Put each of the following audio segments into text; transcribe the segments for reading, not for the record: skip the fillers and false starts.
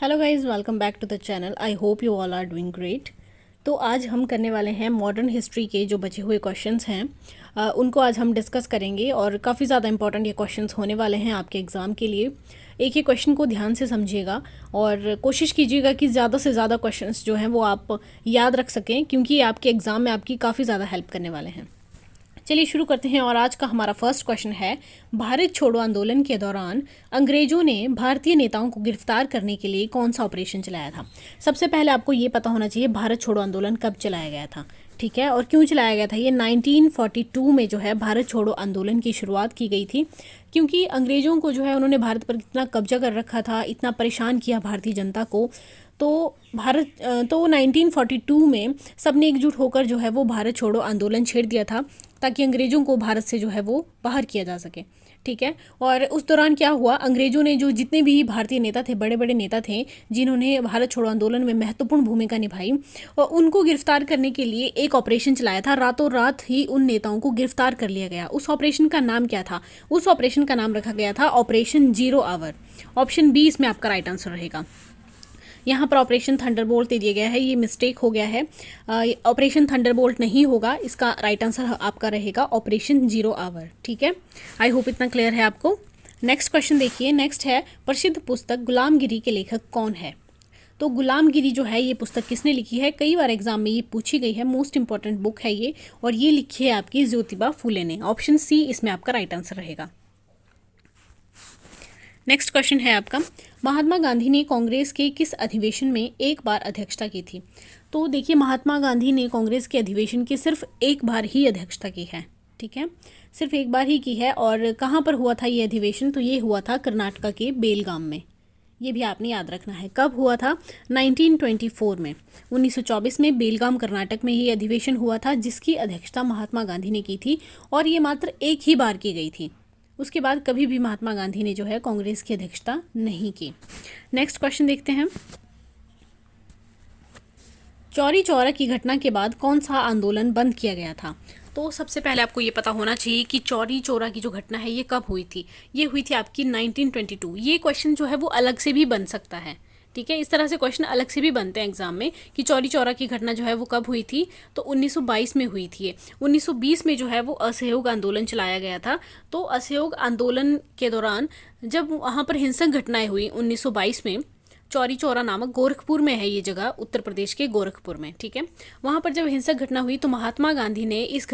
Hello guys, welcome back to the channel. I hope you all are doing great. तो आज हम करने वाले हैं मॉडर्न हिस्ट्री के जो बचे हुए क्वेश्चंस हैं उनको आज हम डिस्कस करेंगे और काफ़ी ज़्यादा इंपॉर्टेंट ये क्वेश्चंस होने वाले हैं आपके एग्ज़ाम के लिए। एक ही क्वेश्चन को ध्यान से समझिएगा और कोशिश कीजिएगा कि ज़्यादा से ज़्यादा क्वेश्चंस जो हैं वो आप याद रख सकें, क्योंकि आपके एग्ज़ाम में आपकी काफ़ी ज़्यादा हेल्प करने वाले हैं। चलिए शुरू करते हैं। और आज का हमारा फर्स्ट क्वेश्चन है, भारत छोड़ो आंदोलन के दौरान अंग्रेजों ने भारतीय नेताओं को गिरफ्तार करने के लिए कौन सा ऑपरेशन चलाया था। सबसे पहले आपको ये पता होना चाहिए भारत छोड़ो आंदोलन कब चलाया गया था, ठीक है, और क्यों चलाया गया था। ये 1942 में जो है भारत छोड़ो आंदोलन की शुरुआत की गई थी, क्योंकि अंग्रेज़ों को जो है उन्होंने भारत पर इतना कब्जा कर रखा था, इतना परेशान किया भारतीय जनता को। तो 1942 में सबने एकजुट होकर जो है वो भारत छोड़ो आंदोलन छेड़ दिया था, ताकि अंग्रेज़ों को भारत से जो है वो बाहर किया जा सके, ठीक है। और उस दौरान क्या हुआ, अंग्रेज़ों ने जो जितने भी भारतीय नेता थे, बड़े बड़े नेता थे जिन्होंने भारत छोड़ो आंदोलन में महत्वपूर्ण भूमिका निभाई, और उनको गिरफ्तार करने के लिए एक ऑपरेशन चलाया था। रातों रात ही उन नेताओं को गिरफ्तार कर लिया गया। उस ऑपरेशन का नाम क्या था? उस ऑपरेशन का नाम रखा गया था operation zero hour. Option B इसमें आपका राइट आंसर रहेगा। यहाँ पर ऑपरेशन थंडरबोल्ट दे दिया गया है, ये मिस्टेक हो गया है। ऑपरेशन थंडरबोल्ट नहीं होगा, इसका राइट आंसर आपका रहेगा ऑपरेशन जीरो आवर, ठीक है। आई होप इतना क्लियर है आपको। नेक्स्ट क्वेश्चन देखिए। नेक्स्ट है, प्रसिद्ध पुस्तक गुलामगिरी के लेखक कौन है। तो गुलामगिरी जो है ये पुस्तक किसने लिखी है? कई बार एग्जाम में ये पूछी गई है, मोस्ट इंपॉर्टेंट बुक है ये, और ये लिखी है आपकी ज्योतिबा फूले ने। ऑप्शन सी इसमें आपका राइट आंसर रहेगा। नेक्स्ट क्वेश्चन है आपका, महात्मा गांधी ने कांग्रेस के किस अधिवेशन में एक बार अध्यक्षता की थी। तो देखिए, महात्मा गांधी ने कांग्रेस के अधिवेशन की सिर्फ एक बार ही अध्यक्षता की है, ठीक है, सिर्फ एक बार ही की है। और कहाँ पर हुआ था ये अधिवेशन? तो ये हुआ था कर्नाटका के बेलगाम में। ये भी आपने याद रखना है। कब हुआ था? 1924 में, 1924 में बेलगाम कर्नाटक में ये अधिवेशन हुआ था, जिसकी अध्यक्षता महात्मा गांधी ने की थी, और ये मात्र एक ही बार की गई थी। उसके बाद कभी भी महात्मा गांधी ने जो है कांग्रेस की अध्यक्षता नहीं की। नेक्स्ट क्वेश्चन देखते हैं। चौरी चौरा की घटना के बाद कौन सा आंदोलन बंद किया गया था। तो सबसे पहले आपको ये पता होना चाहिए कि चौरी चौरा की जो घटना है ये कब हुई थी। ये हुई थी आपकी 1922। ये क्वेश्चन जो है वो अलग से भी बन सकता है, ठीक है। इस तरह से क्वेश्चन अलग से भी बनते हैं एग्जाम में कि चौरी चौरा की घटना जो है वो कब हुई थी। तो 1922 में हुई थी। 1920 में जो है वो असहयोग आंदोलन चलाया गया था। तो असहयोग आंदोलन के दौरान जब वहाँ पर हिंसक घटनाएं हुई 1922 में, चौरी चौरा नामक, गोरखपुर में है ये जगह, उत्तर प्रदेश के गोरखपुर में, ठीक है। वहाँ पर जब हिंसक घटना हुई तो महात्मा गांधी ने इस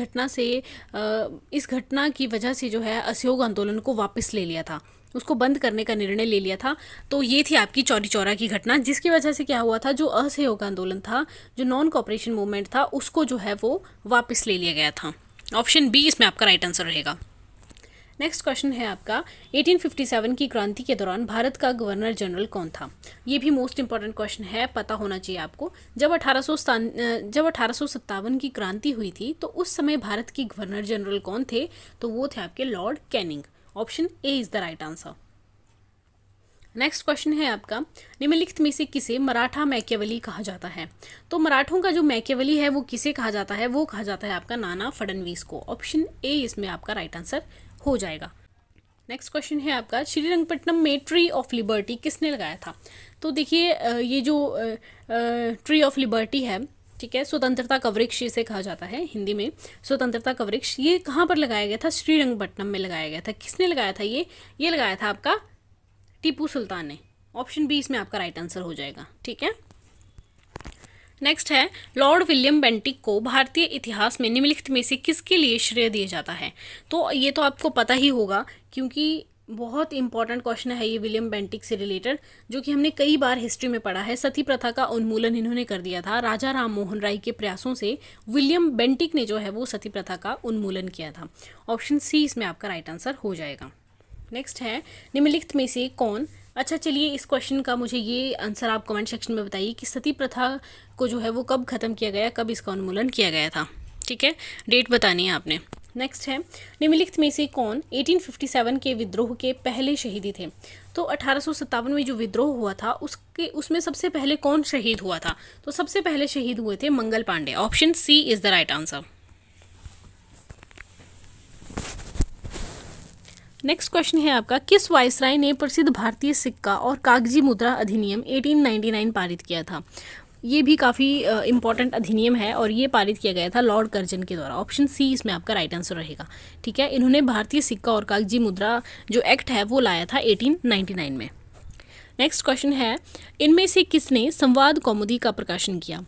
घटना की वजह से जो है असहयोग आंदोलन को वापस ले लिया था, उसको बंद करने का निर्णय ले लिया था। तो ये थी आपकी चौरी चौरा की घटना, जिसकी वजह से क्या हुआ था, जो असहयोग आंदोलन था, जो नॉन कोऑपरेशन मूवमेंट था, उसको जो है वो वापस ले लिया गया था। ऑप्शन बी इसमें आपका राइट आंसर रहेगा। नेक्स्ट क्वेश्चन है आपका, 1857 की क्रांति के दौरान भारत का गवर्नर जनरल कौन था। ये भी मोस्ट इंपॉर्टेंट क्वेश्चन है, पता होना चाहिए आपको। जब 1857 की क्रांति हुई थी तो उस समय भारत के गवर्नर जनरल कौन थे? तो वो थे आपके Lord Canning. Option A is the right answer. Next question है आपका, निम्नलिखित में से किसे मराठा मैकियावेली कहा जाता है। तो मराठों का जो मैकियावेली है वो किसे कहा जाता है? वो कहा जाता है आपका नाना फडणवीस को। ऑप्शन ए इसमें आपका राइट आंसर हो जाएगा। नेक्स्ट क्वेश्चन है आपका, श्रीरंगपट्टनम में ट्री ऑफ लिबर्टी किसने लगाया था। तो देखिए, ये जो ट्री ऑफ लिबर्टी है, ठीक है, स्वतंत्रता का वृक्ष इसे कहा जाता है हिंदी में, स्वतंत्रता का वृक्ष, ये कहाँ पर लगाया गया था? श्रीरंगपट्टनम में लगाया गया था। किसने लगाया था? ये लगाया था आपका टीपू सुल्तान ने। ऑप्शन बी इसमें आपका राइट आंसर हो जाएगा, ठीक है। नेक्स्ट है, लॉर्ड विलियम बेंटिक को भारतीय इतिहास में निम्नलिखित में से किसके लिए श्रेय दिया जाता है। तो ये तो आपको पता ही होगा, क्योंकि बहुत इंपॉर्टेंट क्वेश्चन है ये विलियम बेंटिक से रिलेटेड, जो कि हमने कई बार हिस्ट्री में पढ़ा है। सती प्रथा का उन्मूलन इन्होंने कर दिया था। राजा राम मोहन राय के प्रयासों से विलियम बेंटिक ने जो है वो सती प्रथा का उन्मूलन किया था। ऑप्शन सी इसमें आपका राइट आंसर हो जाएगा। नेक्स्ट है, निम्नलिखित में से कौन, अच्छा चलिए इस क्वेश्चन का मुझे ये आंसर आप कमेंट सेक्शन में बताइए कि सती प्रथा को जो है वो कब खत्म किया गया, कब इसका उन्मूलन किया गया था, ठीक है, डेट बतानी है आपने। नेक्स्ट है, निम्नलिखित में से कौन 1857 के विद्रोह के पहले शहीदी थे। तो 1857 में जो विद्रोह हुआ था उसमें सबसे पहले कौन शहीद हुआ था। तो सबसे पहले शहीद हुए थे Mangal Pandey. Option C is the right answer. Next question है आपका, किस वायसराय ने प्रसिद्ध भारतीय सिक्का और कागजी मुद्रा अधिनियम 1899 पारित किया था? ये भी काफ़ी इंपॉर्टेंट अधिनियम है और ये पारित किया गया था लॉर्ड कर्जन के द्वारा। ऑप्शन सी इसमें आपका राइट आंसर रहेगा। ठीक है, इन्होंने भारतीय सिक्का और कागजी मुद्रा जो एक्ट है वो लाया था 1899 में। नेक्स्ट क्वेश्चन है, इनमें से किसने संवाद कौमुदी का प्रकाशन किया?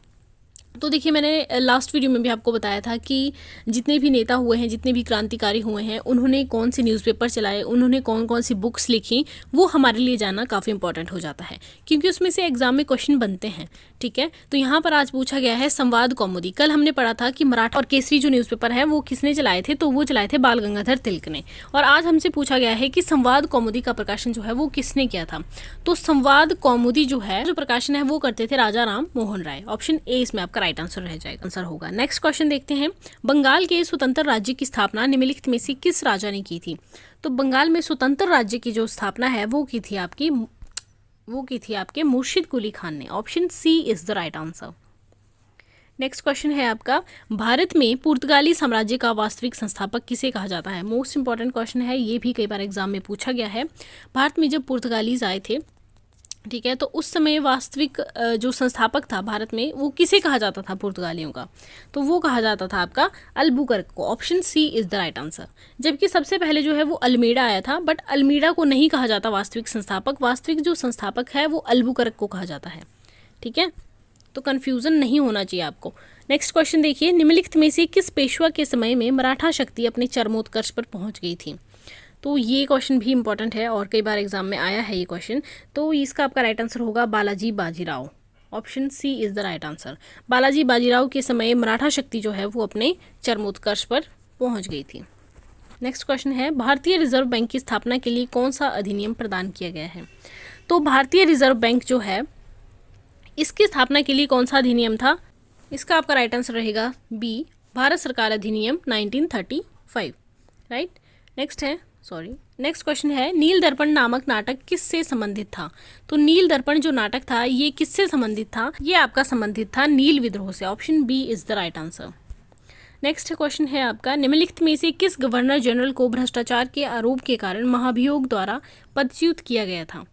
तो देखिए, मैंने लास्ट वीडियो में भी आपको बताया था कि जितने भी नेता हुए हैं, जितने भी क्रांतिकारी हुए हैं, उन्होंने कौन से न्यूज़पेपर चलाए, उन्होंने कौन कौन सी बुक्स लिखी, वो हमारे लिए जानना काफ़ी इंपॉर्टेंट हो जाता है, क्योंकि उसमें से एग्जाम में क्वेश्चन बनते हैं। ठीक है, तो यहाँ पर आज पूछा गया है संवाद कौमुदी। कल हमने पढ़ा था कि मराठा और केसरी जो न्यूज़पेपर है वो किसने चलाए थे, तो वो चलाए थे बाल गंगाधर तिलक ने। और आज हमसे पूछा गया है कि संवाद कौमुदी का प्रकाशन जो है वो किसने किया था। तो संवाद कौमुदी जो है, जो प्रकाशन है वो करते थे राजा राम मोहन राय। ऑप्शन ए इसमें आपका राइट आंसर रह जाएगा, आंसर होगा। नेक्स्ट क्वेश्चन देखते हैं, बंगाल के स्वतंत्र राज्य की स्थापना निम्नलिखित में से किस राजा ने की थी? तो बंगाल में स्वतंत्र राज्य की जो स्थापना है वो की थी आपके मुर्शिद कुली खान ने। Option C is the right answer. Next question है आपका, भारत में पुर्तगाली साम्राज्य का वास्तविक संस्थापक किसे कहा जाता है? मोस्ट इंपॉर्टेंट क्वेश्चन है, ये भी कई बार एग्जाम में पूछा गया है। भारत में जब पुर्तगालीज आए थे, ठीक है, तो उस समय वास्तविक जो संस्थापक था भारत में, वो किसे कहा जाता था पुर्तगालियों का? तो वो कहा जाता था आपका अल्बुकर्क को। Option C is the right answer. जबकि सबसे पहले जो है वो अल्मीडा आया था, बट अल्मीडा को नहीं कहा जाता वास्तविक संस्थापक। वास्तविक जो संस्थापक है वो अल्बुकर्क को कहा जाता है। ठीक है, तो कन्फ्यूज़न नहीं होना चाहिए आपको। नेक्स्ट क्वेश्चन देखिए, निम्नलिखित में से किस पेशवा के समय में मराठा शक्ति अपने चरमोत्कर्ष पर पहुंच गई थी? तो ये क्वेश्चन भी इंपॉर्टेंट है और कई बार एग्जाम में आया है ये क्वेश्चन। तो इसका आपका राइट आंसर होगा Balaji Bajirao. Option C is the right answer. Balaji Bajirao के समय मराठा शक्ति जो है वो अपने चरमोत्कर्ष पर पहुंच गई थी। नेक्स्ट क्वेश्चन है, भारतीय रिजर्व बैंक की स्थापना के लिए कौन सा अधिनियम प्रदान किया गया है? तो भारतीय रिजर्व बैंक जो है, इसकी स्थापना के लिए कौन सा अधिनियम था? इसका आपका राइट आंसर रहेगा बी, भारत सरकार अधिनियम 1935। राइट। नेक्स्ट क्वेश्चन है, नील दर्पण नामक नाटक किससे संबंधित था? तो नील दर्पण जो नाटक था ये किससे संबंधित था? ये आपका संबंधित था नील विद्रोह से। Option B is the right answer. Next question है आपका, निम्नलिखित में से किस गवर्नर जनरल को भ्रष्टाचार के आरोप के कारण महाभियोग द्वारा पदच्युत किया गया था?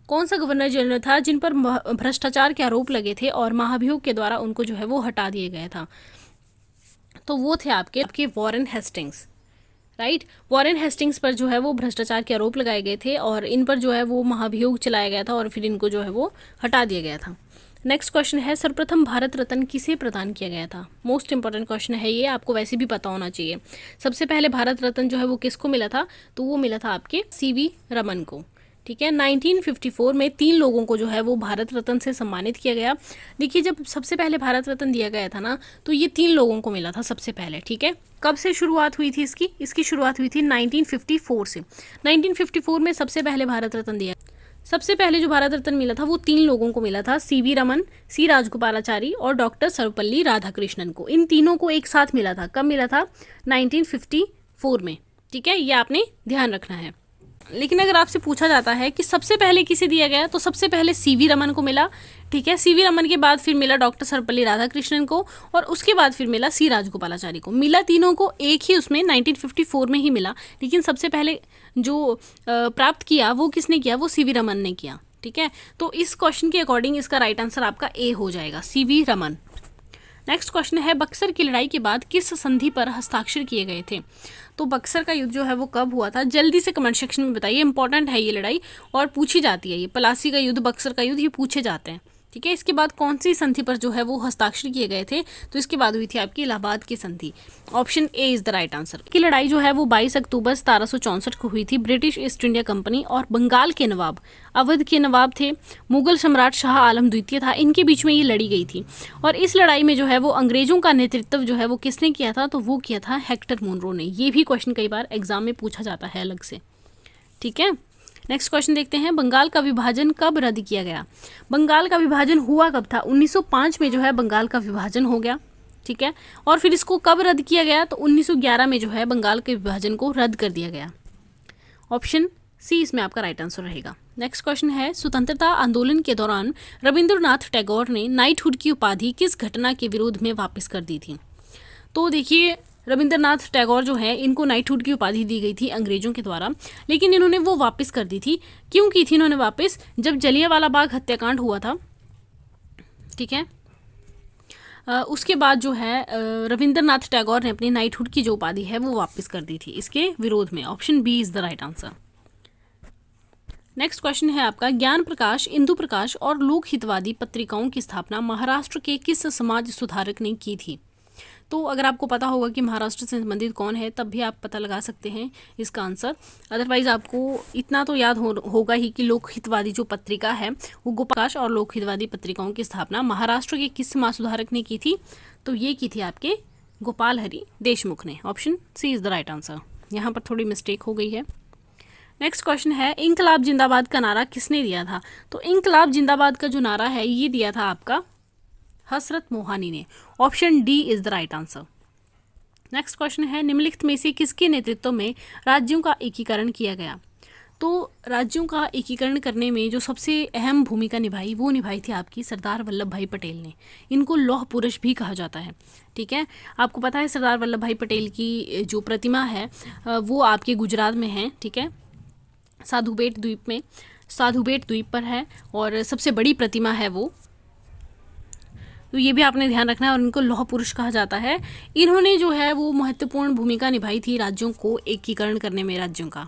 कौन सा गवर्नर जनरल था जिन पर भ्रष्टाचार के आरोप लगे थे और महाभियोग के द्वारा उनको जो है वो हटा दिया गया था? तो वो थे आपके Warren Hastings. Right, Warren Hastings पर जो है वो भ्रष्टाचार के आरोप लगाए गए थे और इन पर जो है वो महाभियोग चलाया गया था और फिर इनको जो है वो हटा दिया गया था। नेक्स्ट क्वेश्चन है, सर्वप्रथम भारत रत्न किसे प्रदान किया गया था? मोस्ट इंपॉर्टेंट क्वेश्चन है ये, आपको वैसे भी पता होना चाहिए। सबसे पहले भारत रत्न जो है वो किसको मिला था? तो वो मिला था आपके सीवी रमन को। ठीक है, 1954 में 3 लोगों को जो है वो भारत रत्न से सम्मानित किया गया। देखिए, जब सबसे पहले भारत रत्न दिया गया था ना, तो ये 3 लोगों को मिला था सबसे पहले। ठीक है, कब से शुरुआत हुई थी इसकी शुरुआत हुई थी 1954 से। 1954 में सबसे पहले भारत रत्न दिया। सबसे पहले जो भारत रत्न मिला था वो 3 लोगों को मिला था, सीवी रमन, सी राजगोपालाचारी और डॉक्टर सर्वपल्ली राधाकृष्णन को। इन तीनों को एक साथ मिला था। कब मिला था? 1954 में। ठीक है, ये आपने ध्यान रखना है। लेकिन अगर आपसे पूछा जाता है कि सबसे पहले किसे दिया गया, तो सबसे पहले सीवी रमन को मिला। ठीक है, सीवी रमन के बाद फिर मिला डॉक्टर सर्वपल्ली राधाकृष्णन को और उसके बाद फिर मिला सी राजगोपालाचारी को। मिला तीनों को एक ही उसमें 1954 में ही मिला, लेकिन सबसे पहले जो प्राप्त किया वो किसने किया? वो सीवी रमन ने किया। ठीक है, तो इस क्वेश्चन के अकॉर्डिंग इसका राइट आंसर आपका ए हो जाएगा, सीवी रमन। नेक्स्ट क्वेश्चन है, बक्सर की लड़ाई के बाद किस संधि पर हस्ताक्षर किए गए थे? तो बक्सर का युद्ध जो है वो कब हुआ था? जल्दी से कमेंट सेक्शन में बताइए, इंपॉर्टेंट है ये लड़ाई और पूछी जाती है। ये प्लासी का युद्ध, बक्सर का युद्ध, ये पूछे जाते हैं। ठीक है, इसके बाद कौन सी संधि पर जो है वो हस्ताक्षर किए गए थे? तो इसके बाद हुई थी आपकी इलाहाबाद की संधि। Option A is the right answer. की लड़ाई जो है वो 22 अक्टूबर 1764 को हुई थी। ब्रिटिश ईस्ट इंडिया कंपनी और बंगाल के नवाब, अवध के नवाब थे, मुगल सम्राट शाह आलम द्वितीय था, इनके बीच में ये लड़ी गई थी। और इस लड़ाई में जो है वो अंग्रेजों का नेतृत्व जो है वो किसने किया था? तो वो किया था हेक्टर मुनरो ने। ये भी क्वेश्चन कई बार एग्जाम में पूछा जाता है अलग से। ठीक है, नेक्स्ट क्वेश्चन देखते हैं, बंगाल का विभाजन कब रद्द किया गया? बंगाल का विभाजन हुआ कब था? 1905 में जो है बंगाल का विभाजन हो गया। ठीक है, और फिर इसको कब रद्द किया गया? तो 1911 में जो है बंगाल के विभाजन को रद्द कर दिया गया। ऑप्शन सी इसमें आपका राइट आंसर रहेगा। नेक्स्ट क्वेश्चन है, स्वतंत्रता आंदोलन के दौरान रविंद्रनाथ टैगोर ने नाइटहुड की उपाधि किस घटना के विरोध में वापस कर दी थी? तो देखिए, रविंद्रनाथ टैगोर जो है इनको नाइटहुड की उपाधि दी गई थी अंग्रेजों के द्वारा, लेकिन इन्होंने वो वापस कर दी थी। क्यों की थी इन्होंने वापस? जब जलियांवाला बाग हत्याकांड हुआ था, ठीक है, उसके बाद जो है रविंद्रनाथ टैगोर ने अपनी नाइटहुड की जो उपाधि है वो वापस कर दी थी इसके विरोध में। Option B is the right answer. Next question है आपका, ज्ञान प्रकाश, इंदु प्रकाश और लोक हितवादी पत्रिकाओं की स्थापना महाराष्ट्र के किस समाज सुधारक ने की थी? तो अगर आपको पता होगा कि महाराष्ट्र से संबंधित कौन है तब भी आप पता लगा सकते हैं इसका आंसर। अदरवाइज आपको इतना तो याद होगा ही कि लोक हितवादी जो पत्रिका है वो गोपाल प्रकाश और लोक हितवादी पत्रिकाओं की स्थापना महाराष्ट्र के किस समाज सुधारक ने की थी? तो ये की थी आपके गोपाल हरि देशमुख ने। Option C is the right answer. यहाँ पर थोड़ी मिस्टेक हो गई है। नेक्स्ट क्वेश्चन है, इंकलाब जिंदाबाद का नारा किसने दिया था? तो इंकलाब जिंदाबाद का जो नारा है ये दिया था आपका हसरत मोहानी ने। Option D is the right answer. Next question है, निम्नलिखित में से किसके नेतृत्व में राज्यों का एकीकरण किया गया? तो राज्यों का एकीकरण करने में जो सबसे अहम भूमिका निभाई वो निभाई थी आपकी सरदार वल्लभ भाई पटेल ने। इनको लौह पुरुष भी कहा जाता है, ठीक है। आपको पता है सरदार वल्लभ भाई पटेल की जो प्रतिमा है वो आपके गुजरात में है, ठीक है, साधुबेट द्वीप पर है और सबसे बड़ी प्रतिमा है वो। तो ये भी आपने ध्यान रखना है और इनको लौह पुरुष कहा जाता है। इन्होंने जो है वो महत्वपूर्ण भूमिका निभाई थी राज्यों को एकीकरण करने में, राज्यों का।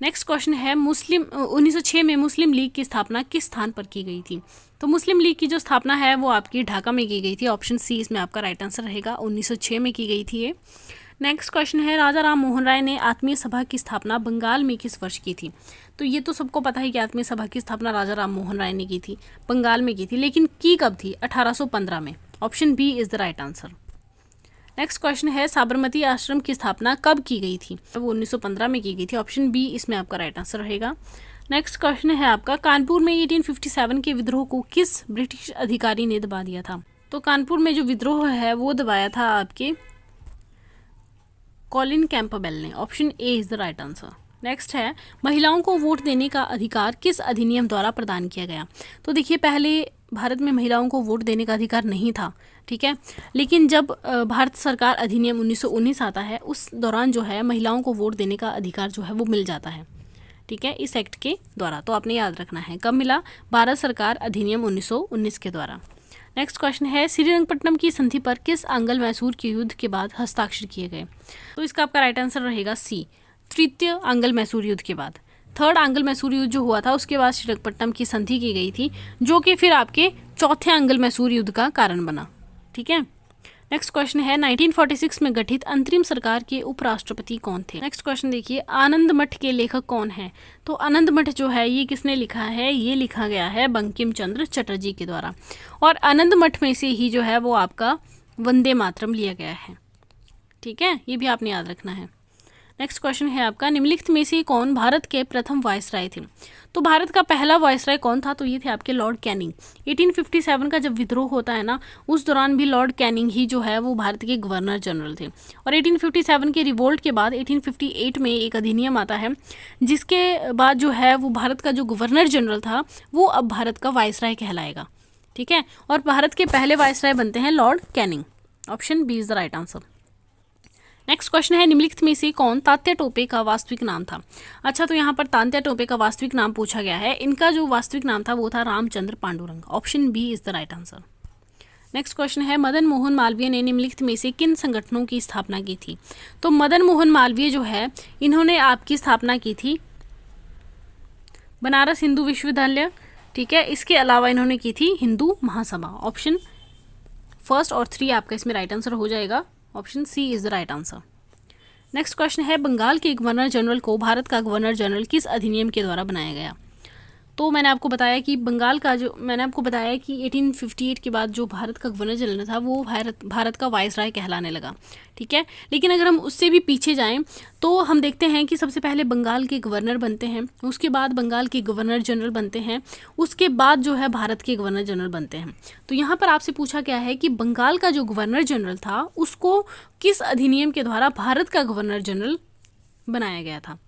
नेक्स्ट क्वेश्चन है, 1906 में मुस्लिम लीग की स्थापना किस स्थान पर की गई थी? तो मुस्लिम लीग की जो स्थापना है वो आपकी ढाका में की गई थी। ऑप्शन सी इसमें आपका राइट आंसर रहेगा, 1906 में की गई थी ये। नेक्स्ट क्वेश्चन है, राजा राम मोहन राय ने आत्मीय सभा की स्थापना बंगाल में किस वर्ष की थी? तो ये तो सबको पता है कि आत्मीय सभा की स्थापना राजा राम मोहन राय ने की थी, बंगाल में की थी, लेकिन की कब थी? 1815 में। Option B is the right answer. Next question है, साबरमती आश्रम की स्थापना कब की गई थी? वो 1915 में की गई थी। ऑप्शन बी इसमें आपका राइट आंसर रहेगा। नेक्स्ट क्वेश्चन है आपका, कानपुर में 1857 के विद्रोह को किस ब्रिटिश अधिकारी ने दबा दिया था? तो कानपुर में जो विद्रोह है वो दबाया था आपके कॉलिन कैंपबेल ने। Option A is the right answer. Next है, महिलाओं को वोट देने का अधिकार किस अधिनियम द्वारा प्रदान किया गया? तो देखिए, पहले भारत में महिलाओं को वोट देने का अधिकार नहीं था, ठीक है, लेकिन जब भारत सरकार अधिनियम 1919 आता है उस दौरान जो है महिलाओं को वोट देने का अधिकार जो है वो मिल जाता है, ठीक है, इस एक्ट के द्वारा। तो आपने याद रखना है कब मिला? भारत सरकार अधिनियम 1919 के द्वारा। नेक्स्ट क्वेश्चन है, श्रीरंगपट्टनम की संधि पर किस आंग्ल मैसूर के युद्ध के बाद हस्ताक्षर किए गए? तो इसका आपका राइट आंसर रहेगा सी, तृतीय आंग्ल मैसूर युद्ध के बाद। थर्ड आंग्ल मैसूर युद्ध जो हुआ था उसके बाद श्रीरंगपट्टनम की संधि की गई थी, जो कि फिर आपके चौथे आंग्ल मैसूर युद्ध का कारण बना, ठीक है। नेक्स्ट क्वेश्चन है, 1946 में गठित अंतरिम सरकार के उपराष्ट्रपति कौन थे? नेक्स्ट क्वेश्चन देखिए, आनंद मठ के लेखक कौन है? तो आनंद मठ जो है ये किसने लिखा है? ये लिखा गया है बंकिम चंद्र चटर्जी के द्वारा, और आनंद मठ में से ही जो है वो आपका वंदे मातरम लिया गया है, ठीक है, ये भी आपने याद रखना है। नेक्स्ट क्वेश्चन है आपका, निम्नलिखित में से कौन भारत के प्रथम वायसराय थे? तो भारत का पहला वायसराय कौन था? तो ये थे आपके लॉर्ड कैनिंग। 1857 का जब विद्रोह होता है ना, उस दौरान भी लॉर्ड कैनिंग ही जो है वो भारत के गवर्नर जनरल थे। और 1857 के रिवोल्ट के बाद 1858 में एक अधिनियम आता है, जिसके बाद जो है वो भारत का जो गवर्नर जनरल था वो अब भारत का वायसराय कहलाएगा, ठीक है, और भारत के पहले वायसराय बनते हैं Lord Canning. Option B is the right answer. Next question है, निम्नलिखित में से कौन तात्या टोपे का वास्तविक नाम था? अच्छा, तो यहाँ पर तात्या टोपे का वास्तविक नाम पूछा गया है। इनका जो वास्तविक नाम था वो था Ramchandra Pandurang. Option B is the right answer. Next question है, मदन मोहन मालवीय ने निम्नलिखित में से किन संगठनों की स्थापना की थी? तो मदन मोहन मालवीय जो है इन्होंने आपकी स्थापना की थी बनारस हिंदू विश्वविद्यालय, ठीक है, इसके अलावा इन्होंने की थी हिंदू महासभा। ऑप्शन फर्स्ट और 3 आपका इसमें राइट आंसर हो जाएगा। Option C is the right answer. Next question है, बंगाल के गवर्नर जनरल को भारत का गवर्नर जनरल किस अधिनियम के द्वारा बनाया गया? तो मैंने आपको बताया कि 1858 के बाद जो भारत का गवर्नर जनरल था वो भारत का वायसराय कहलाने लगा, ठीक है। लेकिन अगर हम उससे भी पीछे जाएं तो हम देखते हैं कि सबसे पहले बंगाल के गवर्नर बनते हैं, उसके बाद बंगाल के गवर्नर जनरल बनते हैं, उसके बाद जो है भारत के गवर्नर जनरल बनते हैं। तो यहाँ पर आपसे पूछा गया है कि बंगाल का जो गवर्नर जनरल था उसको किस अधिनियम के द्वारा भारत का गवर्नर जनरल बनाया गया था?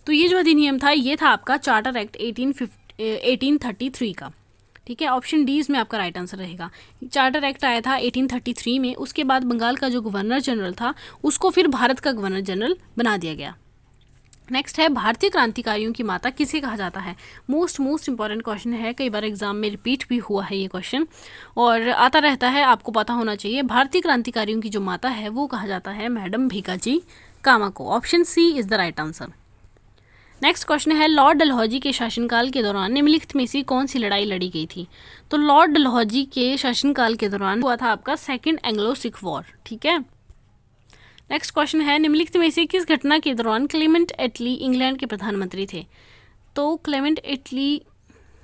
तो ये जो अधिनियम था ये था आपका चार्टर एक्ट 1833 का, ठीक है, ऑप्शन डी इसमें आपका राइट आंसर रहेगा। चार्टर एक्ट आया था 1833 में, उसके बाद बंगाल का जो गवर्नर जनरल था उसको फिर भारत का गवर्नर जनरल बना दिया गया। नेक्स्ट है भारतीय क्रांतिकारियों की माता किसे कहा जाता है। मोस्ट इंपॉर्टेंट क्वेश्चन है, कई बार एग्जाम में रिपीट भी हुआ है ये क्वेश्चन और आता रहता है, आपको पता होना चाहिए। भारतीय क्रांतिकारियों की जो माता है वो कहा जाता है मैडम भीकाजी कामा को। Option C is the right answer. Next question है लॉर्ड डलहौजी के शासनकाल के दौरान निम्नलिखित में से कौन सी लड़ाई लड़ी गई थी। तो लॉर्ड डलहौजी के शासनकाल के दौरान हुआ था आपका सेकेंड एंग्लो सिख वॉर। ठीक है, नेक्स्ट क्वेश्चन है निम्नलिखित में से किस घटना के दौरान क्लेमेंट एटली इंग्लैंड के प्रधानमंत्री थे। तो क्लेमेंट एटली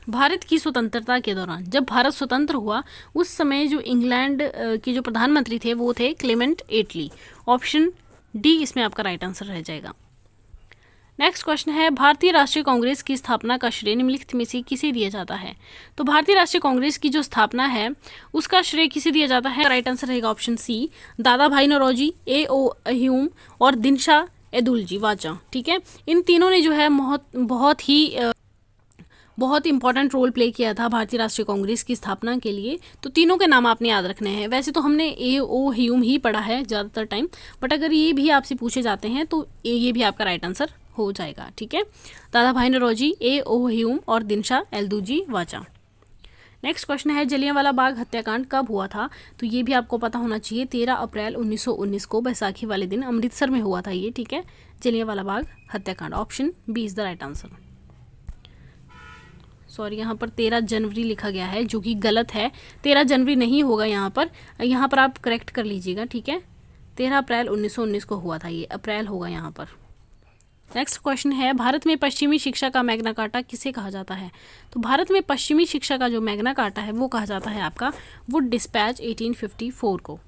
भारत की स्वतंत्रता के दौरान, जब भारत स्वतंत्र हुआ उस समय जो इंग्लैंड के जो प्रधानमंत्री थे वो थे क्लेमेंट एटली। ऑप्शन डी इसमें आपका राइट आंसर रह जाएगा। नेक्स्ट क्वेश्चन है भारतीय राष्ट्रीय कांग्रेस की स्थापना का श्रेय निम्नलिखित में से किसे दिया जाता है। तो भारतीय राष्ट्रीय कांग्रेस की जो स्थापना है उसका श्रेय किसे दिया जाता है। राइट आंसर रहेगा ऑप्शन सी, दादा भाई नौरोजी, ए.ओ. ह्यूम और दिनशा एदुल्जी वाचा। ठीक है, इन तीनों ने जो है बहुत इंपॉर्टेंट रोल प्ले किया था भारतीय राष्ट्रीय कांग्रेस की स्थापना के लिए। तो तीनों के नाम आपने याद रखने हैं। वैसे तो हमने ए.ओ. ह्यूम ही पढ़ा है ज़्यादातर टाइम, बट अगर ये भी आपसे पूछे जाते हैं तो ये भी आपका राइट आंसर हो जाएगा। ठीक है, दादा भाई नौरोजी, ए.ओ. ह्यूम और दिनशा एदुल्जी वाचा। नेक्स्ट क्वेश्चन है जलियांवाला बाग हत्याकांड कब हुआ था। तो ये भी आपको पता होना चाहिए, 13 अप्रैल 1919 को बैसाखी वाले दिन अमृतसर में हुआ था ये। ठीक है, जलियांवाला बाग हत्याकांड। Option B is the right answer. Sorry, यहाँ पर 13 जनवरी लिखा गया है जो कि गलत है, 13 जनवरी नहीं होगा यहाँ पर आप करेक्ट कर लीजिएगा। ठीक है, 13 अप्रैल 1919 को हुआ था, ये अप्रैल होगा यहाँ पर। नेक्स्ट क्वेश्चन है भारत में पश्चिमी शिक्षा का मैग्ना कार्टा किसे कहा जाता है। तो भारत में पश्चिमी शिक्षा का जो मैग्ना कार्टा है वो कहा जाता है आपका वुड डिस्पैच 1854 को।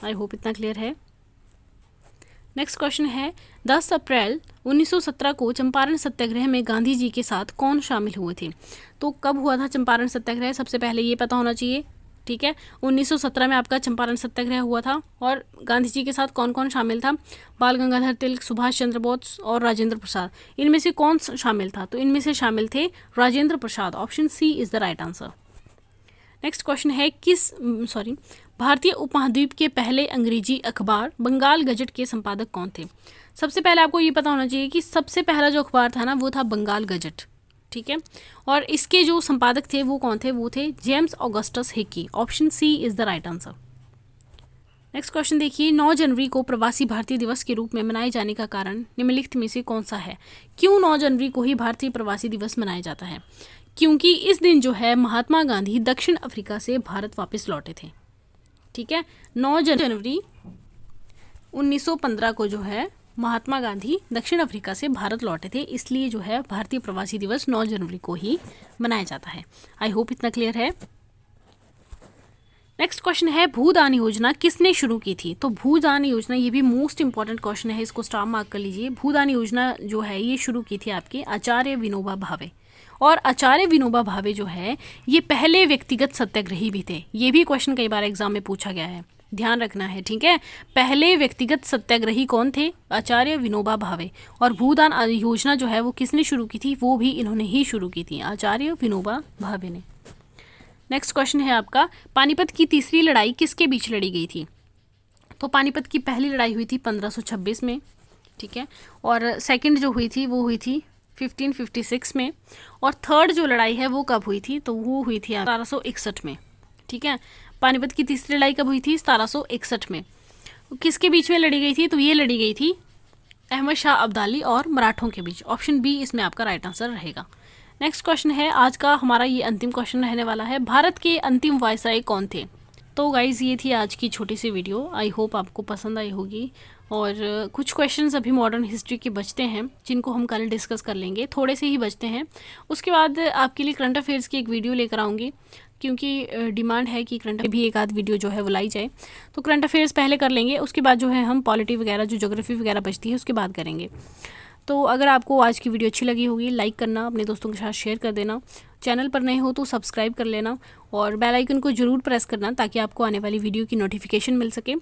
आई होप इतना क्लियर है। नेक्स्ट क्वेश्चन है 10 अप्रैल 1917 को चंपारण सत्याग्रह में गांधी जी के साथ कौन शामिल हुए थे। तो कब हुआ था चंपारण सत्याग्रह, सबसे पहले ये पता होना चाहिए। ठीक है, 1917 में आपका चंपारण सत्याग्रह हुआ था और गांधी जी के साथ कौन कौन शामिल था। बाल गंगाधर तिलक, सुभाष चंद्र बोस और राजेंद्र प्रसाद। इनमें से कौन शामिल था। तो इनमें से शामिल थे Rajendra Prasad. Option C is the right answer. Next question है भारतीय उपमहाद्वीप के पहले अंग्रेजी अखबार बंगाल गजट के संपादक कौन थे। सबसे पहले आपको ये पता होना चाहिए कि सबसे पहला जो अखबार था ना वो था बंगाल गजट। ठीक है, और इसके जो संपादक थे वो कौन थे, वो थे James Augustus Hicky. Option C is the right answer. Next question देखिए 9 जनवरी को प्रवासी भारतीय दिवस के रूप में मनाए जाने का कारण निम्नलिखित में से कौन सा है। क्यों 9 जनवरी को ही भारतीय प्रवासी दिवस मनाया जाता है। क्योंकि इस दिन जो है महात्मा गांधी दक्षिण अफ्रीका से भारत वापस लौटे थे। ठीक है, 9 जनवरी 1915 को जो है महात्मा गांधी दक्षिण अफ्रीका से भारत लौटे थे, इसलिए जो है भारतीय प्रवासी दिवस 9 जनवरी को ही मनाया जाता है। आई होप इतना क्लियर है। नेक्स्ट क्वेश्चन है भूदान योजना किसने शुरू की थी। तो भूदान योजना, ये भी मोस्ट इंपॉर्टेंट क्वेश्चन है, इसको स्टार मार्क कर लीजिए। भूदान योजना जो है ये शुरू की थी आपके आचार्य विनोबा भावे। और आचार्य विनोबा भावे जो है ये पहले व्यक्तिगत सत्याग्रही भी थे। ये भी क्वेश्चन कई बार एग्जाम में पूछा गया है, ध्यान रखना है। ठीक है, पहले व्यक्तिगत सत्याग्रही कौन थे, आचार्य विनोबा भावे। और भूदान योजना जो है वो किसने शुरू की थी, वो भी इन्होंने ही शुरू की थी, आचार्य विनोबा भावे ने। नेक्स्ट क्वेश्चन है आपका पानीपत की तीसरी लड़ाई किसके बीच लड़ी गई थी। तो पानीपत की पहली लड़ाई हुई थी 1526 में। ठीक है, और सेकंड जो हुई थी वो हुई थी 1556 में। और थर्ड जो लड़ाई है वो कब हुई थी, तो वो हुई थी 1761 में। ठीक है, पानीपत की तीसरी लड़ाई कब हुई थी, 1761 में। किसके बीच में लड़ी गई थी, तो ये लड़ी गई थी अहमद शाह अब्दाली और मराठों के बीच। ऑप्शन बी इसमें आपका राइट आंसर रहेगा। नेक्स्ट क्वेश्चन है आज का हमारा ये अंतिम क्वेश्चन रहने वाला है, भारत के अंतिम वायसराय कौन थे। तो गाइज ये थी आज की छोटी सी वीडियो, आई होप आपको पसंद आई होगी। और कुछ क्वेश्चंस अभी मॉडर्न हिस्ट्री के बचते हैं जिनको हम कल डिस्कस कर लेंगे, थोड़े से ही बचते हैं। उसके बाद आपके लिए करंट अफेयर्स की एक वीडियो लेकर आऊँगी, क्योंकि डिमांड है कि करंट भी एक आध वीडियो जो है वो लाई जाए। तो करंट अफेयर्स पहले कर लेंगे, उसके बाद जो है हम पॉलिटी वगैरह जो ज्योग्राफी वगैरह बचती है उसके बाद करेंगे। तो अगर आपको आज की वीडियो अच्छी लगी होगी लाइक करना, अपने दोस्तों के साथ शेयर कर देना, चैनल पर नए हो तो सब्सक्राइब कर लेना और बेल आइकन को ज़रूर प्रेस करना ताकि आपको आने वाली वीडियो की नोटिफिकेशन मिल सके।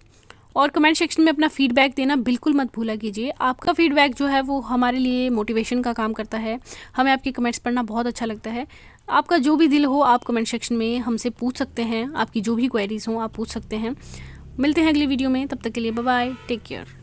और कमेंट सेक्शन में अपना फीडबैक देना बिल्कुल मत भूला कीजिए। आपका फीडबैक जो है वो हमारे लिए मोटिवेशन का काम करता है, हमें आपके कमेंट्स पढ़ना बहुत अच्छा लगता है। आपका जो भी दिल हो आप कमेंट सेक्शन में हमसे पूछ सकते हैं, आपकी जो भी क्वेरीज हों आप पूछ सकते हैं। मिलते हैं अगली वीडियो में, तब तक के लिए बाय बाय, टेक केयर।